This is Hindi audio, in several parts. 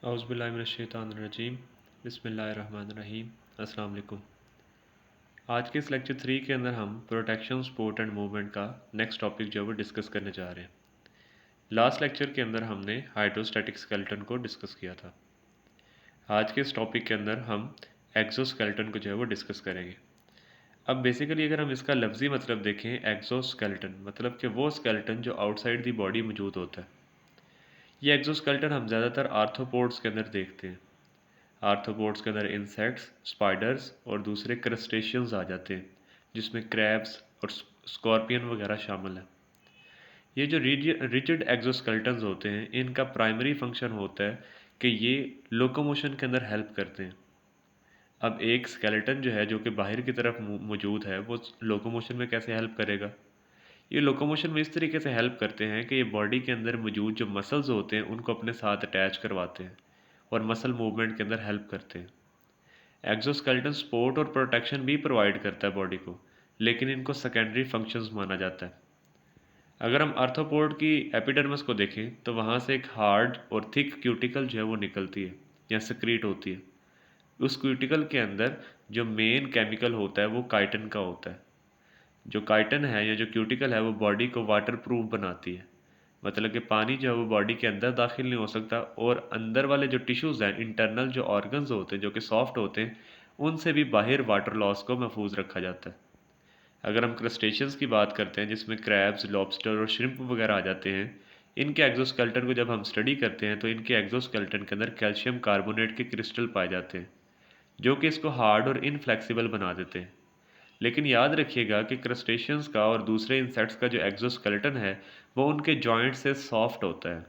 औज़ुबिल्लाहिमिनश्शैतानिर्रजीम बिस्मिल्लाहिर्रहमानिर्रहीम अस्सलाम वालेकुम। आज के इस लेक्चर 3 के अंदर हम प्रोटेक्शन स्पोर्ट एंड मूवमेंट का नेक्स्ट टॉपिक जो है वो डिस्कस करने जा रहे हैं। लास्ट लेक्चर के अंदर हमने हाइड्रोस्टैटिक स्केलेटन को डिस्कस किया था। आज के इस टॉपिक के अंदर हम एक्सोस्केलेटन को जो है वो डिस्कस करेंगे। अब बेसिकली अगर हम इसका लफ्ज़ी मतलब देखें, एक्सोस्केलेटन मतलब कि वो स्केलेटन जो आउटसाइड दी बॉडी मौजूद होता है। ये एक्सोस्केलेटन हम ज़्यादातर आर्थ्रोपोड्स के अंदर देखते हैं। आर्थ्रोपोड्स के अंदर इंसेक्ट्स, स्पाइडर्स और दूसरे क्रस्टेशियंस आ जाते हैं, जिसमें क्रैब्स और स्कॉर्पियन वगैरह शामिल हैं। ये जो रिजिड एक्सोस्केलेटन्स होते हैं, इनका प्राइमरी फंक्शन होता है कि ये लोकोमोशन के अंदर हेल्प करते हैं। अब एक स्केलेटन जो है, जो कि बाहर की तरफ मौजूद है, वो लोकोमोशन में कैसे हेल्प करेगा? ये लोकोमोशन में इस तरीके से हेल्प करते हैं कि ये बॉडी के अंदर मौजूद जो मसल्स होते हैं, उनको अपने साथ अटैच करवाते हैं और मसल मूवमेंट के अंदर हेल्प करते हैं। एक्सोस्केलेटन सपोर्ट और प्रोटेक्शन भी प्रोवाइड करता है बॉडी को, लेकिन इनको सेकेंडरी फंक्शंस माना जाता है। अगर हम आर्थ्रोपोड की एपिडर्मिस को देखें तो वहाँ से एक हार्ड और थिक क्यूटिकल जो है वो निकलती है या सक्रीट होती है। उस क्यूटिकल के अंदर जो मेन केमिकल होता है वो काइटिन का होता है। जो काइटिन है या जो क्यूटिकल है वो बॉडी को वाटर प्रूफ बनाती है। मतलब कि पानी जो है वो बॉडी के अंदर दाखिल नहीं हो सकता और अंदर वाले जो टिश्यूज़ हैं, इंटरनल जो ऑर्गन्स होते हैं जो कि सॉफ्ट होते हैं, उनसे भी बाहर वाटर लॉस को महफूज रखा जाता है। अगर हम क्रस्टेशियंस की बात करते हैं, जिसमें क्रैब्स, लॉबस्टर और श्रिम्प वगैरह आ जाते हैं, इनके एक्सोस्केलेटन को जब हम स्टडी करते हैं तो इनके एक्सोस्केलेटन के अंदर कैल्शियम कार्बोनेट के क्रिस्टल पाए जाते हैं, जो कि इसको हार्ड और इनफ्लेक्सिबल बना देते हैं। लेकिन याद रखिएगा कि क्रस्टेशियंस का और दूसरे इंसेक्ट्स का जो एक्सोस्केलेटन है, वो उनके जॉइंट से सॉफ्ट होता है।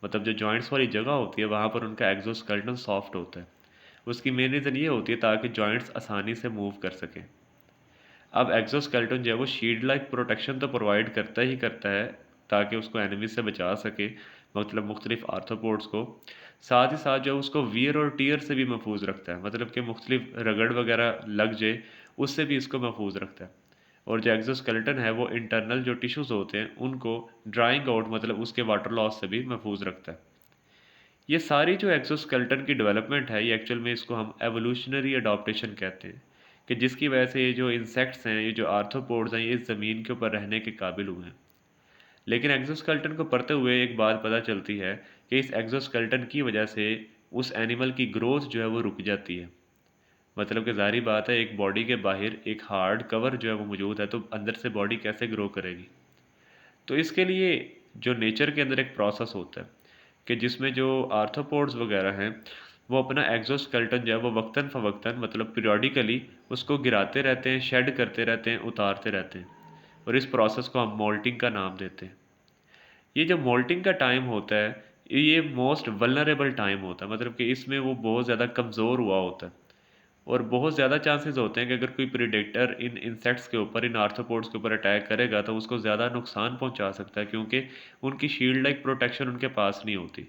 मतलब जो जॉइंट्स वाली जगह होती है, वहाँ पर उनका एक्सोस्केलेटन सॉफ्ट होता है। उसकी मेन रीज़न ये होती है ताकि जॉइंट्स आसानी से मूव कर सकें। अब एक्सोस्केलेटन जो है वो शील्ड लाइक प्रोटेक्शन तो प्रोवाइड करता ही करता है, ताकि उसको एनिमी से बचा सके, मतलब मुख्तलिफ आर्थ्रोपोड्स को। साथ ही साथ जो उसको वियर और टीयर से भी महफूज रखता है, मतलब कि मुख्तलिफ रगड़ वगैरह लग जाए उससे भी इसको महफूज रखता है। और जो एक्सोस्केलेटन है वो इंटरनल जो टिश्यूज़ होते हैं उनको ड्राइंग आउट, मतलब उसके वाटर लॉस से भी महफूज रखता है। ये सारी जो एक्सोस्केलेटन की डेवलपमेंट है, ये एक्चुअल में इसको हम एवोल्यूशनरी अडॉप्टेशन कहते हैं, कि जिसकी वजह से ये जो इंसेक्ट्स हैं, ये जो आर्थ्रोपोड्स हैं, ये इस ज़मीन के ऊपर रहने के काबिल हुए हैं। लेकिन एक्सोस्केलेटन को पढ़ते हुए एक बात पता चलती है कि इस एक्सोस्केलेटन की वजह से उस एनिमल की ग्रोथ जो है वो रुक जाती है। मतलब कि ज़ाहिर बात है, एक बॉडी के बाहर एक हार्ड कवर जो है वो मौजूद है, तो अंदर से बॉडी कैसे ग्रो करेगी? तो इसके लिए जो नेचर के अंदर एक प्रोसेस होता है कि जिसमें जो आर्थ्रोपोड्स वगैरह हैं, वो अपना एक्सोस्केलेटन जो है वो वक्तन फ़वक्तन, मतलब पीरियोडिकली उसको गिराते रहते हैं, शेड करते रहते हैं, उतारते रहते हैं, और इस प्रोसेस को हम मोल्टिंग का नाम देते हैं। ये जो मोल्टिंग का टाइम होता है, ये मोस्ट वल्नरेबल टाइम होता है, मतलब कि इसमें वो बहुत ज़्यादा कमज़ोर हुआ होता है और बहुत ज़्यादा चांसेस होते हैं कि अगर कोई प्रीडेटर इन इंसेक्ट्स के ऊपर, इन आर्थ्रोपोड्स के ऊपर अटैक करेगा तो उसको ज़्यादा नुकसान पहुंचा सकता है, क्योंकि उनकी शील्ड लाइक प्रोटेक्शन उनके पास नहीं होती।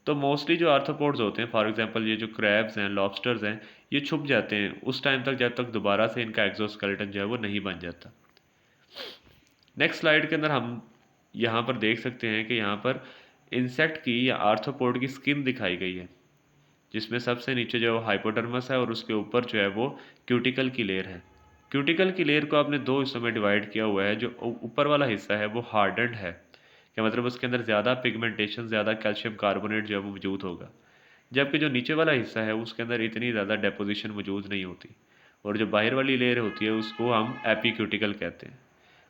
तो मोस्टली जो आर्थ्रोपोड्स होते हैं, फॉर एग्जांपल ये जो क्रैब्स हैं, लॉबस्टर्स हैं, ये छुप जाते हैं उस टाइम तक जब तक दोबारा से इनका एक्सोस्केलेटन जो है वो नहीं बन जाता। नेक्स्ट स्लाइड के अंदर हम यहाँ पर देख सकते हैं कि यहाँ पर इंसेक्ट की या आर्थ्रोपोड की स्किन दिखाई गई है, जिसमें सबसे नीचे जो हाइपोडर्मस है और उसके ऊपर जो है वो क्यूटिकल की लेयर है। क्यूटिकल की लेयर को आपने दो हिस्सों में डिवाइड किया हुआ है। जो ऊपर वाला हिस्सा है वो हार्डन्ड है, क्या मतलब उसके अंदर ज़्यादा पिगमेंटेशन, ज़्यादा कैल्शियम कार्बोनेट जो है वो मौजूद होगा। जबकि जो नीचे वाला हिस्सा है उसके अंदर इतनी ज़्यादा डेपोजिशन मौजूद नहीं होती, और जो बाहर वाली लेयर होती है उसको हम एपीक्यूटिकल कहते हैं,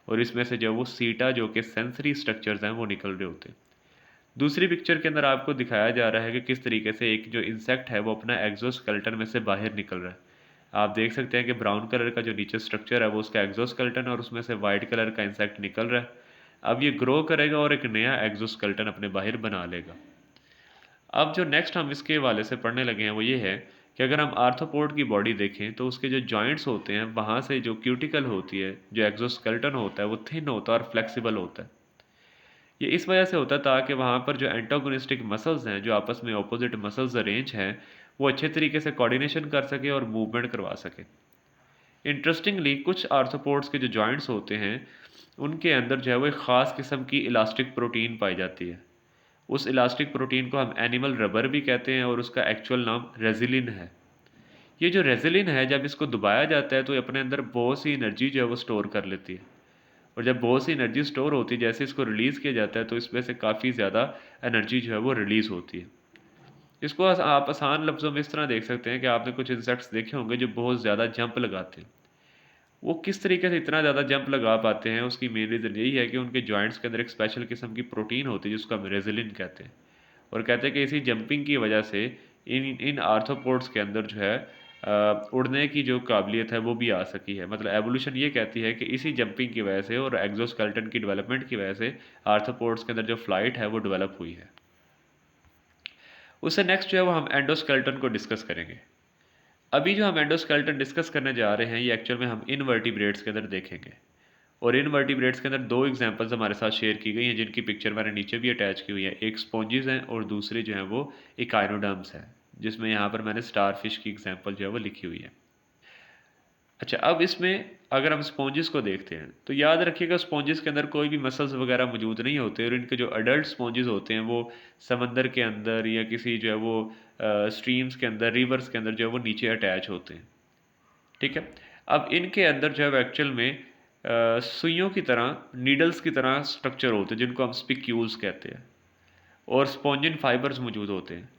और इसमें से जो वो सीटा जो कि सेंसरी स्ट्रक्चर्स हैं वो निकल रहे होते हैं। दूसरी पिक्चर के अंदर आपको दिखाया जा रहा है कि किस तरीके से एक जो इंसेक्ट है वो अपना एक्सोस्केलेटन में से बाहर निकल रहा है। आप देख सकते हैं कि ब्राउन कलर का जो नीचे स्ट्रक्चर है वो उसका एक्सोस्केलेटन, और उसमें से वाइट कलर का इंसेक्ट निकल रहा है। अब ये ग्रो करेगा और एक नया एक्सोस्केलेटन अपने बाहर बना लेगा। अब जो नेक्स्ट हम इसके हवाले से पढ़ने लगे हैं वो ये है कि अगर हम आर्थ्रोपोड की बॉडी देखें तो उसके जो जॉइंट्स होते हैं, वहाँ से जो क्यूटिकल होती है, जो एक्सोस्केलेटन होता है, वो थिन होता है और फ्लेक्सिबल होता है। ये इस वजह से होता है ताकि वहाँ पर जो एंटागोनिस्टिक मसल्स हैं, जो आपस में ऑपोजिट मसल्स अरेंज हैं, वो अच्छे तरीके से कोऑर्डिनेशन कर सके और मूवमेंट करवा सके। इंटरेस्टिंगली कुछ आर्थ्रोपोड्स के जो जॉइंट्स होते हैं, उनके अंदर जो है वो एक ख़ास किस्म की इलास्टिक प्रोटीन पाई जाती है, उस इलास्टिक प्रोटीन को हम एनिमल रबर भी कहते हैं और उसका एक्चुअल नाम रेजिलिन है। ये जो रेजिलिन है, जब इसको दबाया जाता है तो ये अपने अंदर बहुत सी एनर्जी जो है वो स्टोर कर लेती है, और जब बहुत सी एनर्जी स्टोर होती है, जैसे इसको रिलीज़ किया जाता है तो इसमें से काफ़ी ज़्यादा एनर्जी जो है वो रिलीज़ होती है। इसको आप आसान लफ्ज़ों में इस तरह देख सकते हैं कि आपने कुछ इंसेक्ट्स देखे होंगे जो बहुत ज़्यादा जंप लगाते हैं। वो किस तरीके से इतना ज़्यादा जंप लगा पाते हैं, उसकी मेन रीज़न यही है कि उनके जॉइंट्स के अंदर एक स्पेशल किस्म की प्रोटीन होती है जिसको हम रेजिलिन कहते हैं। और कहते हैं कि इसी जंपिंग की वजह से इन इन आर्थ्रोपोड्स के अंदर जो है उड़ने की जो काबिलियत है वो भी आ सकी है। मतलब एवोल्यूशन ये कहती है कि इसी जंपिंग की वजह से और एक्सोस्केलेटन की डेवलपमेंट की वजह से आर्थ्रोपोड्स के अंदर जो फ्लाइट है वो डेवलप हुई है। उससे नेक्स्ट जो है वो हम एंडोस्केलेटन को डिस्कस करेंगे। अभी जो हम एंडोस्केलेटन डिस्कस करने जा रहे हैं ये एक्चुअल में हम इनवर्टिब्रेट्स के अंदर देखेंगे। और इनवर्टिब्रेट्स के अंदर दो एग्जांपल्स हमारे साथ शेयर की गई हैं जिनकी पिक्चर मैंने नीचे भी अटैच की हुई है। एक स्पॉन्जेस हैं और दूसरे जो हैं वो इकाइनोडर्म्स हैं, जिसमें यहाँ पर मैंने स्टार फिश की एग्जांपल जो है वो लिखी हुई है। अच्छा, अब इसमें अगर हम स्पॉन्जेस को देखते हैं तो याद रखिएगा स्पॉन्जेस के अंदर कोई भी मसल्स वगैरह मौजूद नहीं होते, और इनके जो अडल्ट स्पॉन्जेस होते हैं वो समंदर के अंदर या किसी जो है वो स्ट्रीम्स के अंदर, रिवर्स के अंदर जो है वो नीचे अटैच होते हैं। ठीक है। अब इनके अंदर जो है एक्चुअल में सुइयों की तरह, नीडल्स की तरह स्ट्रक्चर होते हैं जिनको हम स्पिक्यूल्स कहते हैं, और स्पॉन्जिन फाइबर्स मौजूद होते हैं।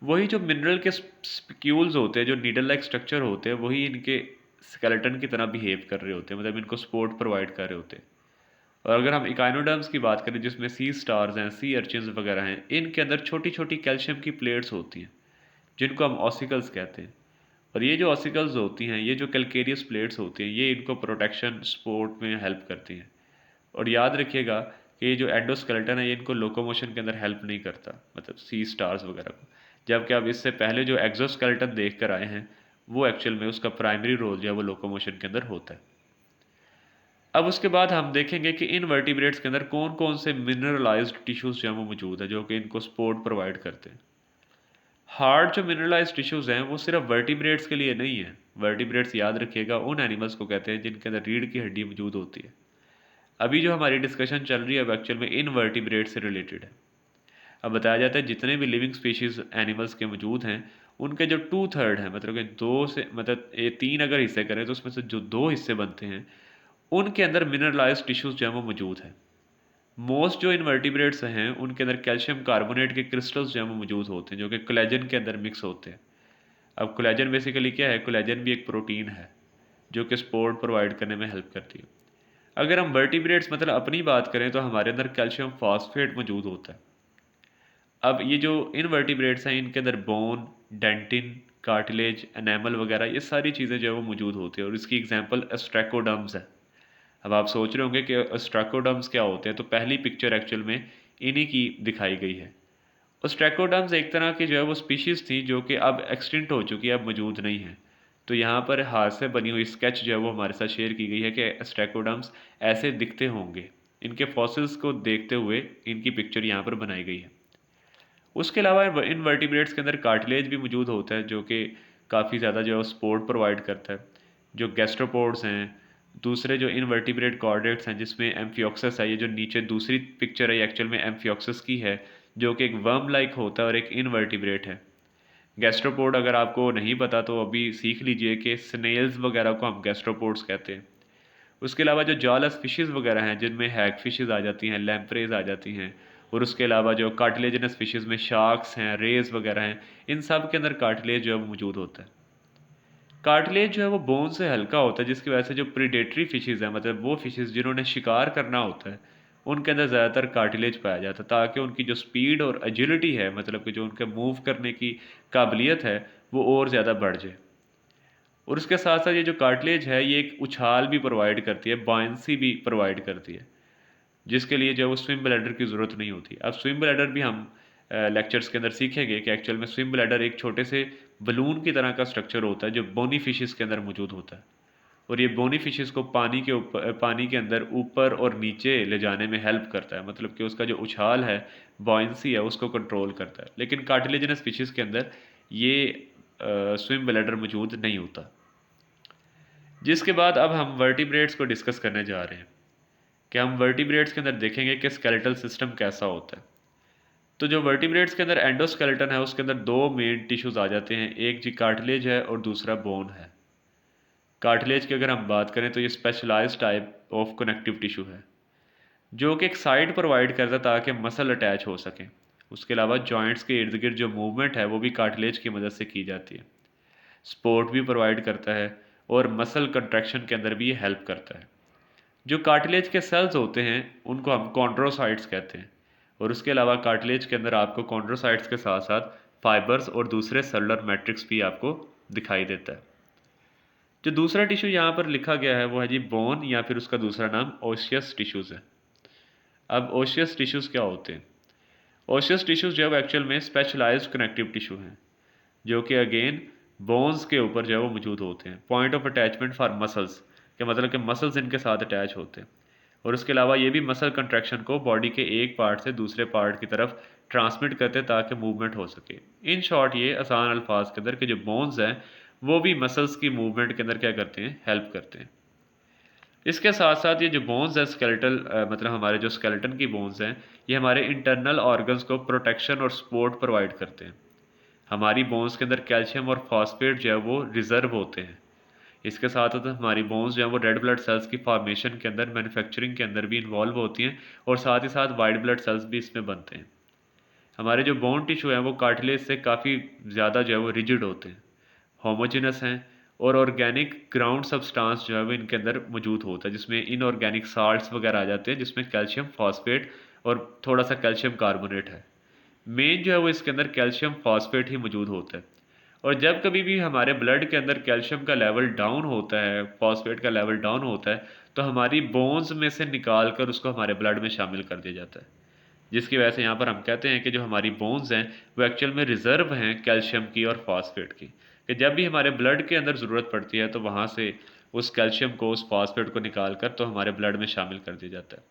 वही जो मिनरल के स्पिक्यूल्स होते हैं, जो नीडल लाइक स्ट्रक्चर होते हैं, वही इनके स्केलेटन की तरह बिहेव कर रहे होते हैं, मतलब इनको सपोर्ट प्रोवाइड कर रहे होते हैं। और अगर हम इकाइनोडर्म्स की बात करें जिसमें सी स्टार्स हैं, सी अर्चिन्स वगैरह हैं, इनके अंदर छोटी छोटी कैल्शियम की प्लेट्स होती हैं जिनको हम ऑसिकल्स कहते हैं। और ये जो ऑसिकल्स होती हैं, ये जो कैल्केरियस प्लेट्स होती हैं, ये इनको प्रोटेक्शन सपोर्ट में हेल्प करती हैं। और याद रखिएगा कि ये जो एंडोस्केलेटन है ये इनको लोकोमोशन के अंदर हेल्प नहीं करता, मतलब सी स्टार्स वगैरह को। जबकि अब इससे पहले जो एक्सोस्केलेटन देख कर आए हैं वो एक्चुअल में उसका प्राइमरी रोल जो है वो लोकोमोशन के अंदर होता है। अब उसके बाद हम देखेंगे कि इन वर्टिब्रेट्स के अंदर कौन कौन से मिनरलाइज्ड टिश्यूज़ जो हैं वो मौजूद है जो कि इनको सपोर्ट प्रोवाइड करते हैं। हार्ड जो मिनरलाइज्ड टिश्यूज़ हैं वो सिर्फ वर्टिब्रेट्स के लिए नहीं है। वर्टिब्रेट्स याद रखिएगा उन एनिमल्स को कहते हैं जिनके अंदर रीढ़ की हड्डी मौजूद होती है। अभी जो हमारी डिस्कशन चल रही है वो एक्चुअल में इनवर्टिब्रेट से रिलेटेड है। अब बताया जाता है जितने भी लिविंग स्पीशीज़ एनिमल्स के मौजूद हैं उनके जो 2/3 हैं, मतलब कि दो से मतलब ये 3 अगर हिस्से करें तो उसमें से जो 2 हिस्से बनते हैं उनके अंदर मिनरलाइज्ड टिश्यूज़ जो है वो मौजूद हैं। मोस्ट जो इनवर्टिब्रेट्स हैं उनके अंदर कैल्शियम कार्बोनेट के क्रिस्टल्स जो हैं वो मौजूद होते हैं जो कि कोलेजन के अंदर मिक्स होते हैं। अब कोलेजन बेसिकली क्या है? कोलेजन भी एक प्रोटीन है जो कि सपोर्ट प्रोवाइड करने में हेल्प करती है। अगर हम वर्टिब्रेट्स मतलब अपनी बात करें तो हमारे अंदर कैल्शियम फॉस्फेट मौजूद होता है। अब ये जो इनवर्टिब्रेट्स हैं इनके अंदर बोन, डेंटिन, कार्टिलेज, एनामल वगैरह ये सारी चीज़ें जो है वो मौजूद होती है, और इसकी एग्जांपल एस्ट्रैकोडर्म्स है। अब आप सोच रहे होंगे कि एस्ट्रैकोडर्म्स क्या होते हैं, तो पहली पिक्चर एक्चुअल में इन्हीं की दिखाई गई है। ओस्ट्रैकोडर्म्स एक तरह की जो है वो स्पीशीज़ थी जो कि अब एक्सटिंक्ट हो चुकी है, अब मौजूद नहीं है। तो यहाँ पर हाथ से बनी हुई स्केच जो है वो हमारे साथ शेयर की गई है कि ओस्ट्रैकोडर्म्स ऐसे दिखते होंगे। इनके फॉसिल्स को देखते हुए इनकी पिक्चर यहाँ पर बनाई गई है। उसके अलावा इन वर्टिब्रेट्स के अंदर कार्टिलेज भी मौजूद होता है जो कि काफ़ी ज़्यादा जो है सपोर्ट प्रोवाइड करता है। जो गैस्ट्रोपोड्स हैं, दूसरे जो इनवर्टिब्रेट कॉर्डेट्स हैं जिसमें एम्फियोक्सस है, ये जो नीचे दूसरी पिक्चर है ये एक्चुअल में एम्फियोक्सस की है जो कि एक वर्म लाइक होता है और एक इनवर्टिब्रेट है। गैस्ट्रोपोड अगर आपको नहीं पता तो अभी सीख लीजिए कि स्नेल्स वगैरह को हम गैस्ट्रोपोड्स कहते हैं। उसके अलावा जो जॉलस फिशेज़ वगैरह हैं जिनमें हैग फिशेज़ आ जाती हैं, लैम्प्रेज़ आ जाती हैं, और उसके अलावा जो कार्टिलेजिनस फिशेज़ में शार्क्स हैं, रेज़ वगैरह हैं, इन सब के अंदर कार्टिलेज जो है वो मौजूद होता है। कार्टिलेज जो है वो बोन से हल्का होता है जिसकी वजह से जो प्रीडेटरी फिशेज़ हैं, मतलब वो फिशेज़ जिन्होंने शिकार करना होता है, उनके अंदर ज़्यादातर कार्टिलेज पाया जाता है ताकि उनकी जो स्पीड और एजिलिटी है, मतलब कि जो उनके मूव करने की काबिलियत है, वो और ज़्यादा बढ़ जाए। और उसके साथ-साथ ये जो कार्टिलेज है ये एक उछाल भी प्रोवाइड करती है, बॉयंसी भी प्रोवाइड करती है, जिसके लिए जो है वो स्विम ब्लैडर की ज़रूरत नहीं होती। अब स्विम ब्लैडर भी हम लेक्चर्स के अंदर सीखेंगे कि एक्चुअल में स्विम ब्लैडर एक छोटे से बलून की तरह का स्ट्रक्चर होता है जो बोनी फिशेज़ के अंदर मौजूद होता है। और ये बोनी फिशेज़ को पानी के अंदर ऊपर और नीचे ले जाने में हेल्प करता है, मतलब कि उसका जो उछाल है, बॉयंसी है, उसको कंट्रोल करता है। लेकिन कार्टिलेजिनस फिशेज़ के अंदर ये स्विम ब्लैडर मौजूद नहीं होता। जिसके बाद अब हम वर्टिब्रेट्स को डिस्कस करने जा रहे हैं कि हम वर्टिब्रेट्स के अंदर देखेंगे कि स्केलेटल सिस्टम कैसा होता है। तो जो वर्टिब्रेट्स के अंदर एंडोस्केलेटन है उसके अंदर दो मेन टिश्यूज आ जाते हैं, एक जी कार्टिलेज है और दूसरा बोन है। कार्टिलेज की अगर हम बात करें तो ये specialized type of connective tissue है जो कि एक साइड प्रोवाइड करता है ताकि मसल अटैच हो सके। उसके अलावा जॉइंट्स के इर्द गिर्द जो मूवमेंट है वो भी कार्टिलेज की मदद से की जाती है। सपोर्ट भी प्रोवाइड करता है और मसल कंट्रैक्शन के अंदर भी ये हेल्प करता है। जो कार्टिलेज के सेल्स होते हैं उनको हम कॉन्ड्रोसाइट्स कहते हैं, और उसके अलावा कार्टिलेज के अंदर आपको कॉन्ड्रोसाइट्स के साथ साथ फाइबर्स और दूसरे सेलुलर मैट्रिक्स भी आपको दिखाई देता है। जो दूसरा टिश्यू यहाँ पर लिखा गया है वो है जी बोन, या फिर उसका दूसरा नाम ओशियस टिश्यूज़ है। अब ओशियस टिश्यूज़ क्या होते हैं? ओशियस टिश्यूज़ जो है एक्चुअल में स्पेशलाइज्ड कनेक्टिव टिश्यू हैं जो कि अगेन बोन्स के ऊपर जो है वो मौजूद होते हैं। Point of attachment for muscles के मतलब कि मसल्स इनके साथ अटैच होते हैं, और उसके अलावा ये भी मसल कंट्रैक्शन को बॉडी के एक पार्ट से दूसरे पार्ट की तरफ ट्रांसमिट करते हैं ताकि मूवमेंट हो सके। इन शॉर्ट ये आसान अल्फाज के अंदर के जो बोन्स हैं वो भी मसल्स की मूवमेंट के अंदर क्या करते हैं, हेल्प करते हैं। इसके साथ साथ ये जो बोन्स है स्केलेटल मतलब हमारे जो स्केलेटन की बोन्स हैं ये हमारे इंटरनल ऑर्गन्स को प्रोटेक्शन और सपोर्ट प्रोवाइड करते हैं। हमारी बोन्स के अंदर कैल्शियम और फॉस्फेट जो है वो रिजर्व होते हैं। इसके साथ साथ हमारी बोन्स जो है वो रेड ब्लड सेल्स की फॉर्मेशन के अंदर, मैन्युफैक्चरिंग के अंदर भी इन्वॉल्व होती हैं, और साथ ही साथ वाइट ब्लड सेल्स भी इसमें बनते हैं। हमारे जो बोन टिश्यू है वो कार्टिलेज से काफ़ी ज़्यादा जो है वो रिजिड होते हैं, होमोजिनस हैं, और ऑर्गेनिक ग्राउंड सब्सटेंस जो है वो इनके अंदर मौजूद होता है जिसमें इनऑर्गेनिक साल्ट्स वगैरह आ जाते हैं जिसमें कैल्शियम फॉस्फेट और थोड़ा सा कैल्शियम कार्बोनेट है। मेन जो है वो इसके अंदर कैल्शियम फॉस्फेट ही मौजूद होता है। और जब कभी भी हमारे ब्लड के अंदर कैल्शियम का लेवल डाउन होता है, फॉस्फेट का लेवल डाउन होता है, तो हमारी बोन्स में से निकाल कर उसको हमारे ब्लड में शामिल कर दिया जाता है। जिसकी वजह से यहाँ पर हम कहते हैं कि जो हमारी बोन्स हैं वो एक्चुअल में रिजर्व हैं कैल्शियम की और फॉस्फेट की, कि जब भी हमारे ब्लड के अंदर ज़रूरत पड़ती है तो वहाँ से उस कैल्शियम को, उस फॉस्फेट को निकाल कर तो हमारे ब्लड में शामिल कर दिया जाता है।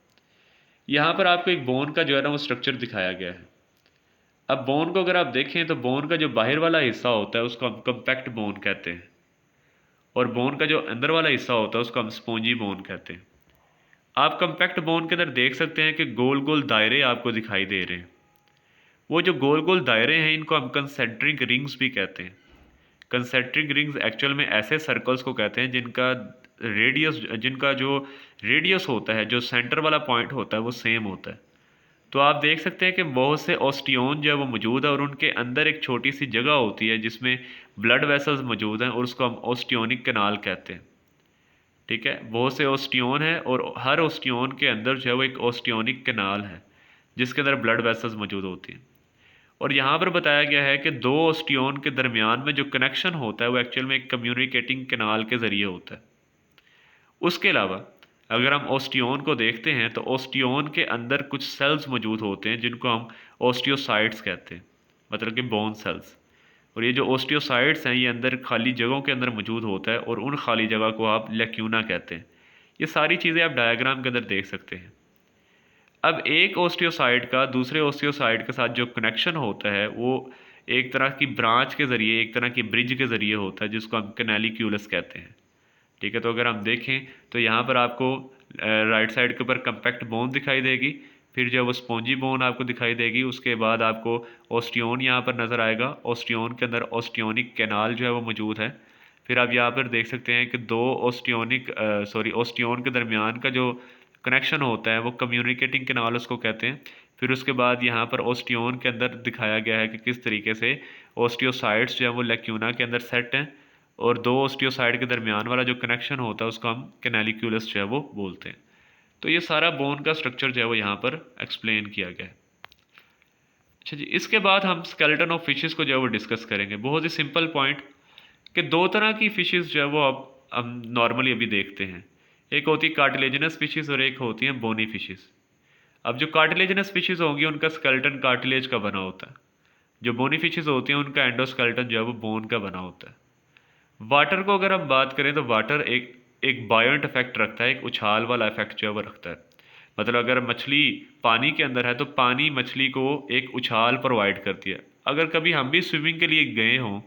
यहाँ पर आपको एक बोन का जो है ना वो स्ट्रक्चर दिखाया गया है। अब बोन को अगर आप देखें तो बोन का जो बाहर वाला हिस्सा होता है उसको हम कम्पैक्ट बोन कहते हैं, और बोन का जो अंदर वाला हिस्सा होता है उसको हम स्पॉन्जी बोन कहते हैं। आप कम्पैक्ट बोन के अंदर देख सकते हैं कि गोल गोल दायरे आपको दिखाई दे रहे हैं। वो जो गोल गोल दायरे हैं इनको हम कंसेंट्रिक रिंग्स भी कहते हैं। कंसेंट्रिक रिंग्स एक्चुअल में ऐसे सर्कल्स को कहते हैं जिनका जो रेडियस होता है, जो सेंटर वाला पॉइंट होता है वो सेम होता है। तो आप देख सकते हैं कि बहुत से ऑस्टियोन जो है वो मौजूद है, और उनके अंदर एक छोटी सी जगह होती है जिसमें ब्लड वेसल्स मौजूद हैं, और उसको हम ऑस्टियोनिक कैनाल कहते हैं। ठीक है, बहुत से ऑस्टियोन है और हर ऑस्टियोन के अंदर जो है वो एक ऑस्टियोनिक कैनाल है जिसके अंदर ब्लड वेसल्स मौजूद होती हैं। और यहाँ पर बताया गया है कि दो ऑस्टियोन के दरमियान में जो कनेक्शन होता है वो एक्चुअल में एक कम्युनिकेटिंग कैनाल के ज़रिए होता है। उसके अलावा अगर हम ऑस्टियोन को देखते हैं तो ऑस्टियोन के अंदर कुछ सेल्स मौजूद होते हैं जिनको हम ऑस्टियोसाइट्स कहते हैं, मतलब कि बोन सेल्स। और ये जो ऑस्टियोसाइट्स हैं ये अंदर खाली जगहों के अंदर मौजूद होता है, और उन खाली जगह को आप लेक्यूना कहते हैं। ये सारी चीज़ें आप डायग्राम के अंदर देख सकते हैं। अब एक ऑस्टियोसाइट का दूसरे ऑस्टियोसाइट के साथ जो कनेक्शन होता है वो एक तरह की ब्रांच के ज़रिए, एक तरह की ब्रिज के ज़रिए होता है जिसको हम कैनालिक्यूलस कहते हैं। ठीक है, तो अगर हम देखें तो यहाँ पर आपको राइट साइड के ऊपर कम्पैक्ट बोन दिखाई देगी, फिर जो है वो स्पॉन्जी बोन आपको दिखाई देगी, उसके बाद आपको ऑस्टियोन यहाँ पर नज़र आएगा। ऑस्टियोन के अंदर ऑस्टियोनिक कैनाल जो है वो मौजूद है। फिर आप यहाँ पर देख सकते हैं कि दो ऑस्टियोन के दरमियान का जो कनेक्शन होता है वो कम्युनिकेटिंग कैनाल उसको कहते हैं। फिर उसके बाद यहाँ पर ऑस्टियोन के अंदर दिखाया गया है कि किस तरीके से ऑस्टियोसाइट्स जो है वो लेक्यूना के अंदर सेट हैं, और दो ऑस्टियोसाइड के दरमियान वाला जो कनेक्शन होता है उसको हम कैनालिक्यूलस जो है वो बोलते हैं। तो ये सारा बोन का स्ट्रक्चर जो है वो यहाँ पर एक्सप्लेन किया गया है। अच्छा जी, इसके बाद हम स्केलेटन ऑफ फिशेस को जो है वो डिस्कस करेंगे। बहुत ही सिंपल पॉइंट कि दो तरह की फिशेस जो है वो अब हम नॉर्मली अभी देखते हैं। एक होती है कार्टिलेजिनस फिशेस और एक होती हैं बोनी फिशेस। अब जो कार्टिलेजिनस फिशेस होंगी उनका स्केलेटन कार्टिलेज का बना होता है। जो बोनी फिशेस होती हैं उनका एंडोस्केलेटन जो है वो बोन का बना होता है। वाटर को अगर हम बात करें तो वाटर एक एक बायोंट इफेक्ट रखता है, एक उछाल वाला इफेक्ट जो है वो रखता है। मतलब अगर मछली पानी के अंदर है तो पानी मछली को एक उछाल प्रोवाइड करती है। अगर कभी हम भी स्विमिंग के लिए गए हों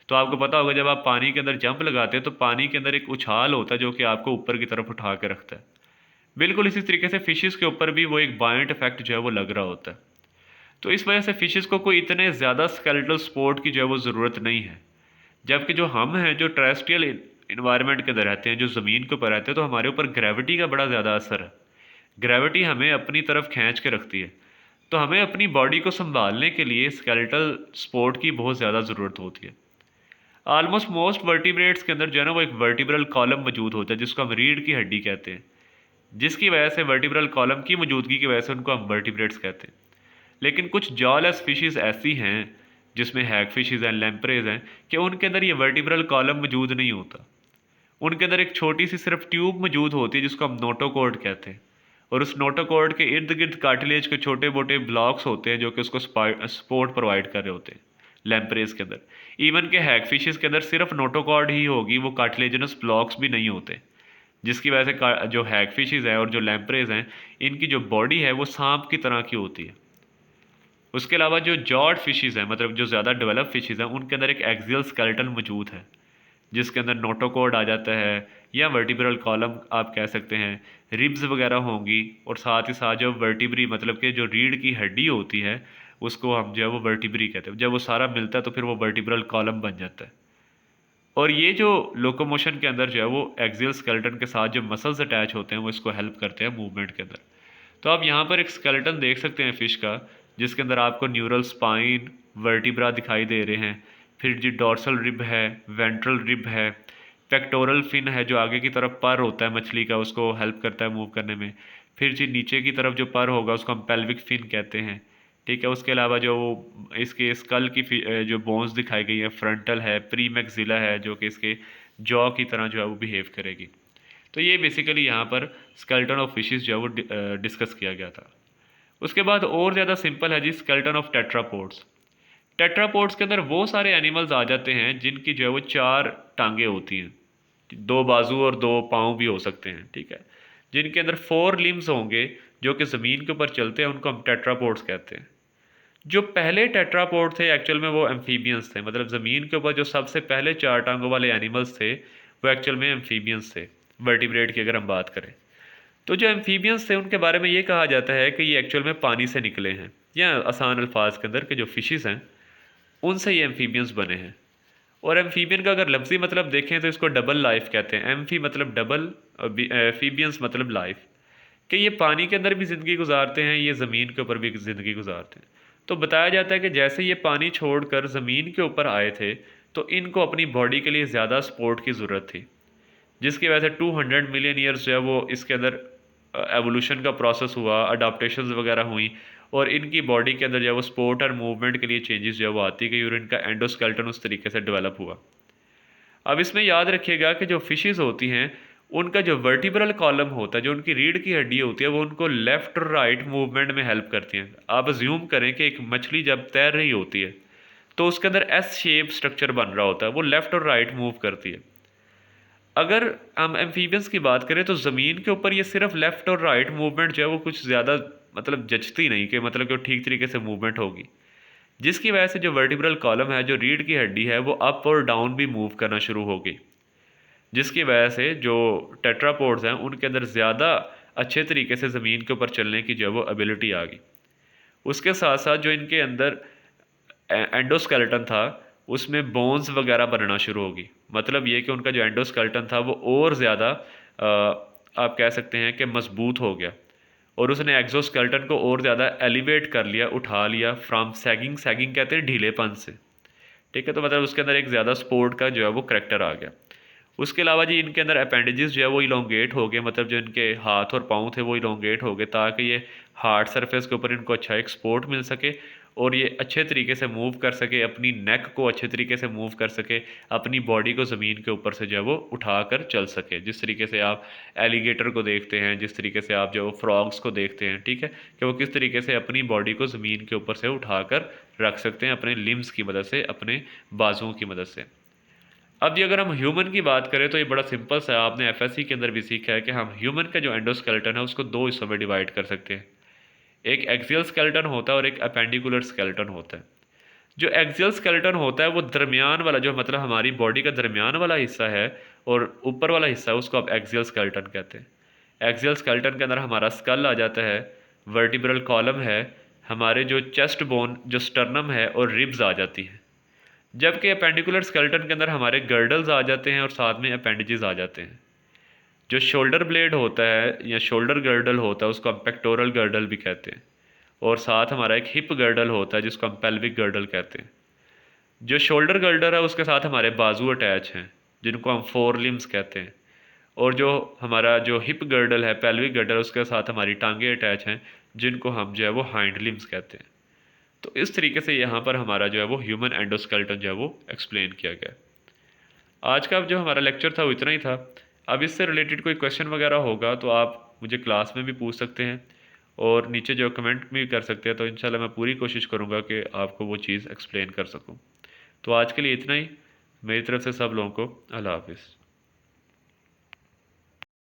तो आपको पता होगा जब आप पानी के अंदर जंप लगाते हैं तो पानी के अंदर एक उछाल होता है जो कि आपको ऊपर की तरफ उठा के रखता है। बिल्कुल इसी तरीके से फिशेस के ऊपर भी वो एक बायोंट इफेक्ट जो है वो लग रहा होता है। तो इस वजह से फिशेस को कोई इतने ज़्यादा स्केलेटल सपोर्ट की जो है वो ज़रूरत नहीं है। जबकि जो हम हैं, जो टेरेस्ट्रियल इन्वायरमेंट के अंदर रहते हैं, जो ज़मीन के ऊपर रहते हैं, तो हमारे ऊपर ग्रेविटी का बड़ा ज़्यादा असर है। ग्रेविटी हमें अपनी तरफ खींच के रखती है। तो हमें अपनी बॉडी को संभालने के लिए स्केलेटल सपोर्ट की बहुत ज़्यादा ज़रूरत होती है। ऑलमोस्ट मोस्ट वर्टिब्रेट्स के अंदर जो है ना वो एक वर्टिब्रल कॉलम मौजूद होता है, जिसको हम रीढ़ की हड्डी कहते हैं। जिसकी वजह से वर्टिब्रल कॉलम की मौजूदगी की वजह से उनको हम वर्टिब्रेट्स कहते हैं। लेकिन कुछ जॉलेस स्पीशीज़ ऐसी हैं जिसमें हैग फिशेज़ हैं, लैम्प्रेज हैं, कि उनके अंदर ये वर्टिब्रल कॉलम मौजूद नहीं होता। उनके अंदर एक छोटी सी सिर्फ ट्यूब मौजूद होती है जिसको हम नोटोकॉर्ड कहते हैं। और उस नोटोकॉर्ड के इर्द गिर्द कार्टिलेज के छोटे मोटे ब्लॉक्स होते हैं जो कि उसको सपोर्ट प्रोवाइड कर रहे होते हैं लैम्प्रेज के अंदर। इवन के हैग फिशेज़ के अंदर सिर्फ नोटोकॉर्ड ही होगी, वो कार्टिलेजनस ब्लॉक्स भी नहीं होते। जिसकी वजह से जो हैग फिशेज़ हैं और जो लैम्प्रेज हैं, इनकी जो बॉडी है वो सांप की तरह की होती है। उसके अलावा जो जॉड फिशेज़ हैं, मतलब जो ज़्यादा डेवलप फिशेज़ हैं, उनके अंदर एक एक्सियल स्केलेटन मौजूद है जिसके अंदर नोटोकॉर्ड आ जाता है या वर्टिब्रल कॉलम आप कह सकते हैं, रिब्स वगैरह होंगी, और साथ ही साथ जो वर्टिब्री मतलब कि जो रीढ़ की हड्डी होती है उसको हम जो है वो वर्टिब्री कहते हैं। जब वो सारा मिलता है तो फिर वो वर्टिब्रल कॉलम बन जाता है। और ये जो लोकोमोशन के अंदर जो है वो एक्सियल स्केलेटन के साथ जो मसल्स अटैच होते हैं वो इसको हेल्प करते हैं मूवमेंट के अंदर। तो आप यहाँ पर एक स्केलेटन देख सकते हैं फ़िश का, जिसके अंदर आपको न्यूरल स्पाइन, वर्टिब्रा दिखाई दे रहे हैं। फिर जी डॉर्सल रिब है, वेंट्रल रिब है, पेक्टोरल फिन है जो आगे की तरफ पर होता है मछली का, उसको हेल्प करता है मूव करने में। फिर जी नीचे की तरफ जो पर होगा उसको हम पेल्विक फिन कहते हैं। ठीक है, उसके अलावा जो इसके स्कल की जो बोन्स दिखाई गई है, फ्रंटल है, प्री मैक्सिला है जो कि इसके जॉ की तरह जो है वो बिहेव करेगी। तो ये बेसिकली यहाँ पर स्केलेटन ऑफ फिशेस जो है वो डिस्कस किया गया था। उसके बाद और ज़्यादा सिंपल है जी स्केलेटन ऑफ टेट्रापोड्स। टेट्रापोड्स के अंदर वो सारे एनिमल्स आ जाते हैं जिनकी जो है वो 4 टांगें होती हैं, 2 बाजू और 2 पाँव भी हो सकते हैं। ठीक है, जिनके अंदर 4 लिम्स होंगे जो कि ज़मीन के ऊपर चलते हैं, उनको हम टेट्रापोड्स कहते हैं। जो पहले टेट्रापोड थे एक्चुअल में वो एम्फीबियंस थे, मतलब ज़मीन के ऊपर जो सबसे पहले 4 टांगों वाले एनिमल्स थे वो एक्चुअल में एम्फीबियंस थे, वर्टिब्रेट की अगर हम बात करें। तो जो एम्फीबियंस थे उनके बारे में ये कहा जाता है कि ये एक्चुअल में पानी से निकले हैं, या आसान अल्फाज के अंदर कि जो फिशेस हैं उनसे ये एम्फीबियंस बने हैं। और एम्फीबियन का अगर लफ्ज़ी मतलब देखें तो इसको डबल लाइफ कहते हैं। एम्फी मतलब डबल, फीबियंस मतलब लाइफ, कि ये पानी के अंदर भी ज़िंदगी गुजारते हैं, ये ज़मीन के ऊपर भी ज़िंदगी गुजारते हैं। तो बताया जाता है कि जैसे ये पानी छोड़कर ज़मीन के ऊपर आए थे तो इनको अपनी बॉडी के लिए ज़्यादा सपोर्ट की ज़रूरत थी, जिसकी वजह से 200 मिलियन ईयर्स जो है वो इसके अंदर एवोल्यूशन का प्रोसेस हुआ, अडाप्टेशंस वगैरह हुई, और इनकी बॉडी के अंदर जो है वो स्पोर्ट और मूवमेंट के लिए चेंजेस जो है वो आती गई और इनका एंडोस्केलेटन उस तरीके से डेवलप हुआ। अब इसमें याद रखिएगा कि जो फिशेस होती हैं उनका जो वर्टिब्रल कॉलम होता है, जो उनकी रीढ़ की हड्डी होती है, वो उनको लेफ़्ट और राइट मूवमेंट में हेल्प करती हैं। आप अज्यूम करें कि एक मछली जब तैर रही होती है तो उसके अंदर एस शेप स्ट्रक्चर बन रहा होता है, वो लेफ़्ट और राइट मूव करती है। अगर हम एम्फीबियंस की बात करें तो ज़मीन के ऊपर ये सिर्फ लेफ़्ट और राइट मूवमेंट जो है वो कुछ ज़्यादा मतलब जचती नहीं कि मतलब कि वो ठीक तरीके से मूवमेंट होगी, जिसकी वजह से जो वर्टिब्रल कॉलम है, जो रीढ़ की हड्डी है, वो अप और डाउन भी मूव करना शुरू हो गई, जिसकी वजह से जो टेट्रापोड्स हैं उनके अंदर ज़्यादा अच्छे तरीके से ज़मीन के ऊपर चलने की जो है वो एबिलिटी आ गई। उसके साथ साथ जो इनके अंदर एंडोस्केलेटन था उसमें बोन्स वगैरह बनना शुरू होगी। मतलब ये कि उनका जो एंडोस्केलेटन था वो और ज़्यादा आप कह सकते हैं कि मजबूत हो गया, और उसने एक्सोस्केलेटन को और ज़्यादा एलिवेट कर लिया, उठा लिया फ्रॉम सैगिंग, सैगिंग कहते हैं ढीलेपन से। ठीक है, तो मतलब उसके अंदर एक ज़्यादा सपोर्ट का जो है वो करैक्टर आ गया। उसके अलावा जी इनके अंदर अपेंडेजेस जो है वो इलोंगेट हो गए, मतलब जो इनके हाथ और पाँव थे वो इलोंगेट हो गए ताकि ये हार्ड सरफेस के ऊपर इनको अच्छा एक सपोर्ट मिल सके और ये अच्छे तरीके से मूव कर सके, अपनी नेक को अच्छे तरीके से मूव कर सके, अपनी बॉडी को ज़मीन के ऊपर से जो है वो उठा कर चल सके। जिस तरीके से आप एलिगेटर को देखते हैं, जिस तरीके से आप जो फ्रॉग्स को देखते हैं, ठीक है, कि वो किस तरीके से अपनी बॉडी को ज़मीन के ऊपर से उठा कर रख सकते हैं अपने लिम्स की मदद से, अपने बाजुओं की मदद से। अब ये अगर हम ह्यूमन की बात करें तो ये बड़ा सिंपल सा है, आपने एफएससी के अंदर भी सीखा है कि हम ह्यूमन का जो एंडोस्केलेटन है उसको 2 हिस्सों में डिवाइड कर सकते हैं। एक एक्सियल स्केलेटन होता है और एक अपेंडिकुलर स्केलेटन होता है। जो एक्सियल स्केलेटन होता है वो दरमियान वाला, जो मतलब हमारी बॉडी का दरमियान वाला हिस्सा है और ऊपर वाला हिस्सा है, उसको आप एक्सियल स्केलेटन कहते हैं। एक्सियल स्केलेटन के अंदर हमारा स्कल आ जाता है, वर्टिब्रल कॉलम है, हमारे जो चेस्ट बोन, जो स्टर्नम है और रिब्स आ जाती हैं, जबकि अपेंडिकुलर स्केलेटन के अंदर हमारे गर्डल्स आ जाते हैं और साथ में अपेंडिजेस आ जाते हैं। जो शोल्डर ब्लेड होता है या शोल्डर गर्डल होता है उसको हम पेक्टोरल गर्डल भी कहते हैं, और साथ हमारा एक हिप गर्डल होता है जिसको हम पेल्विक गर्डल कहते हैं। जो शोल्डर गर्डल है उसके साथ हमारे बाजू अटैच हैं जिनको हम फोर लिम्स कहते हैं, और जो हमारा जो हिप गर्डल है, पेल्विक गर्डल, उसके साथ हमारी टांगे अटैच हैं जिनको हम जो है वो हाइंड लिम्स कहते हैं। तो इस तरीके से यहाँ पर हमारा जो है वो ह्यूमन एंडोस्केलेटन जो है वो एक्सप्लेन किया गया। आज का जो हमारा लेक्चर था वो इतना ही था। अब इससे रिलेटेड कोई क्वेश्चन वगैरह होगा तो आप मुझे क्लास में भी पूछ सकते हैं और नीचे जो कमेंट भी कर सकते हैं, तो इंशाल्लाह मैं पूरी कोशिश करूँगा कि आपको वो चीज़ एक्सप्लेन कर सकूँ। तो आज के लिए इतना ही। मेरी तरफ से सब लोगों को अल्लाह हाफिज़।